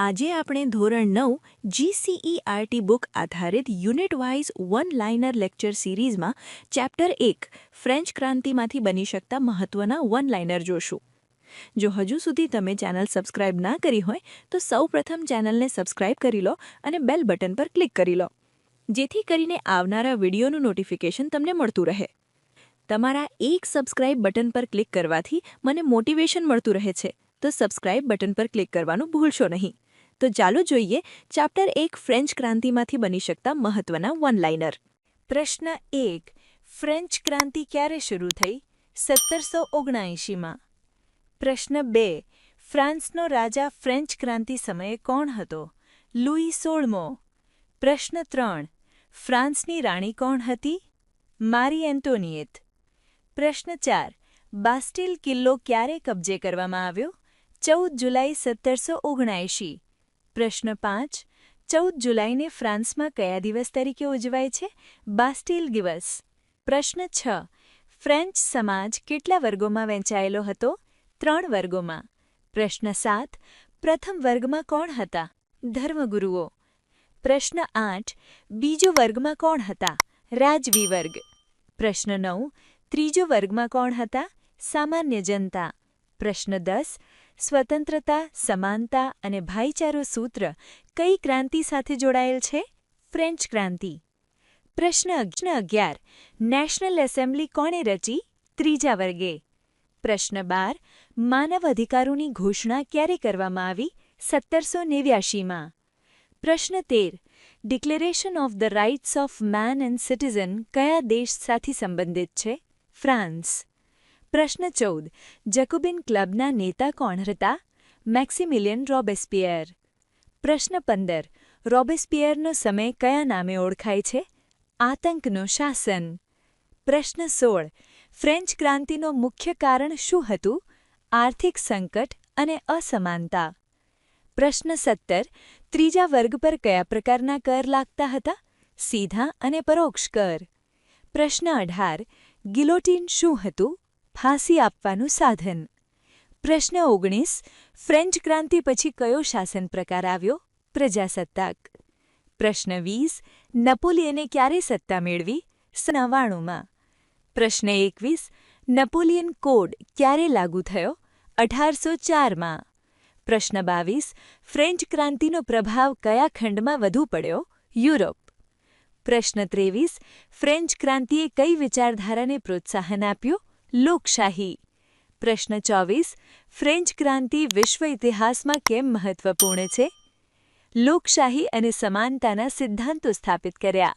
આજે આપણે ધોરણ 9 GCERT બુક આધારિત unit wise one liner lecture સિરીઝમાં ચેપ્ટર 1 ફ્રેન્ચ ક્રાંતિમાંથી બની શકતા મહત્વના વન લાઇનર જોશું. જો હજુ સુધી તમે ચેનલ સબસ્ક્રાઇબ ના કરી હોય તો સૌપ્રથમ ચેનલને સબસ્ક્રાઇબ કરી લો અને બેલ બટન પર ક્લિક કરી લો, જેથી કરીને આવનારા વિડીયોનું નોટિફિકેશન તમને મળતું રહે. તમારા એક સબસ્ક્રાઇબ બટન પર ક્લિક કરવાથી મને મોટિવેશન મળતું રહે છે, તો સબસ્ક્રાઇબ બટન પર ક્લિક કરવાનું ભૂલશો નહીં. તો ચાલો જોઈએ ચેપ્ટર 1 ફ્રેન્ચ ક્રાંતિમાંથી બની શકતા મહત્વના વન લાઇનર. પ્રશ્ન 1. ફ્રેન્ચ ક્રાંતિ ક્યારે શરૂ થઈ? 1779માં. પ્રશ્ન 2. ફ્રાન્સનો રાજા ફ્રેન્ચ ક્રાંતિ સમયે કોણ હતો? લુઈ 16મો. પ્રશ્ન 3. ફ્રાન્સની રાણી કોણ હતી? મારી એન્ટોનિયેટ. પ્રશ્ન 4. બાસ્ટિલ કિલ્લો ક્યારે કબજે કરવામાં આવ્યો? 14 જુલાઈ 1779. પ્રશ્ન 5. 14 જુલાઈને ફ્રાન્સમાં કયા દિવસ તરીકે ઉજવાય છે? બાસ્ટિલ દિવસ. પ્રશ્ન 6. ફ્રેન્ચ સમાજ કેટલા વર્ગોમાં વહેંચાયેલો હતો? 3 વર્ગોમાં. પ્રશ્ન 7. પ્રથમ વર્ગમાં કોણ હતા? ધર્મગુરુઓ. પ્રશ્ન 8. બીજો વર્ગમાં કોણ હતા? રાજવી વર્ગ. પ્રશ્ન 9. ત્રીજો વર્ગમાં કોણ હતા? સામાન્ય જનતા. પ્રશ્ન 10. સ્વતંત્રતા, સમાનતા અને ભાઈચારો સૂત્ર કઈ ક્રાંતિ સાથે જોડાયેલ છે? ફ્રેન્ચ ક્રાંતિ. પ્રશ્ન 11. નેશનલ એસેમ્બલી કોણે રચી? ત્રીજા વર્ગે. પ્રશ્ન 12. માનવ અધિકારોની ઘોષણા ક્યારે કરવામાં આવી? 1789માં. પ્રશ્ન 13. Declaration of the rights of man and citizen કયા દેશ સાથે સંબંધિત છે? ફ્રાન્સ. પ્રશ્ન 14. જકોબિન ક્લબના નેતા કોણ હતા? મેક્સિમિલિયન રોબેસ્પિયર. પ્રશ્ન 15. રોબેસ્પિયરનો સમય કયા નામે ઓળખાય છે? આતંકનો શાસન. પ્રશ્ન 16. ફ્રેન્ચ ક્રાંતિનો મુખ્ય કારણ શું હતું? આર્થિક સંકટ અને અસમાનતા. પ્રશ્ન 17. ત્રીજા વર્ગ પર કયા પ્રકારના કર લાગતા હતા? સીધા અને પરોક્ષ કર. પ્રશ્ન 18. ગિલોટીન શું હતું? ફાંસી આપવાનું સાધન. પ્રશ્ન 19. ફ્રેન્ચ ક્રાંતિ પછી કયો શાસન પ્રકાર આવ્યો? પ્રજાસત્તાક. પ્રશ્ન 20. નેપોલિયને ક્યારે સત્તા મેળવી? 1799માં. પ્રશ્ન 21. નેપોલિયન કોડ ક્યારે લાગુ થયો? 1804માં. પ્રશ્ન 22. ફ્રેન્ચ ક્રાંતિનો પ્રભાવ કયા ખંડમાં વધુ પડ્યો? યુરોપ. પ્રશ્ન 23. ફ્રેન્ચ ક્રાંતિએ કઈ વિચારધારાને પ્રોત્સાહન આપ્યું? લોકશાહી. પ્રશ્ન 24. ફ્રેન્ચ ક્રાંતિ વિશ્વ ઇતિહાસમાં કેમ મહત્વપૂર્ણ છે? લોકશાહી અને સમાનતાના સિદ્ધાંતો સ્થાપિત કર્યા.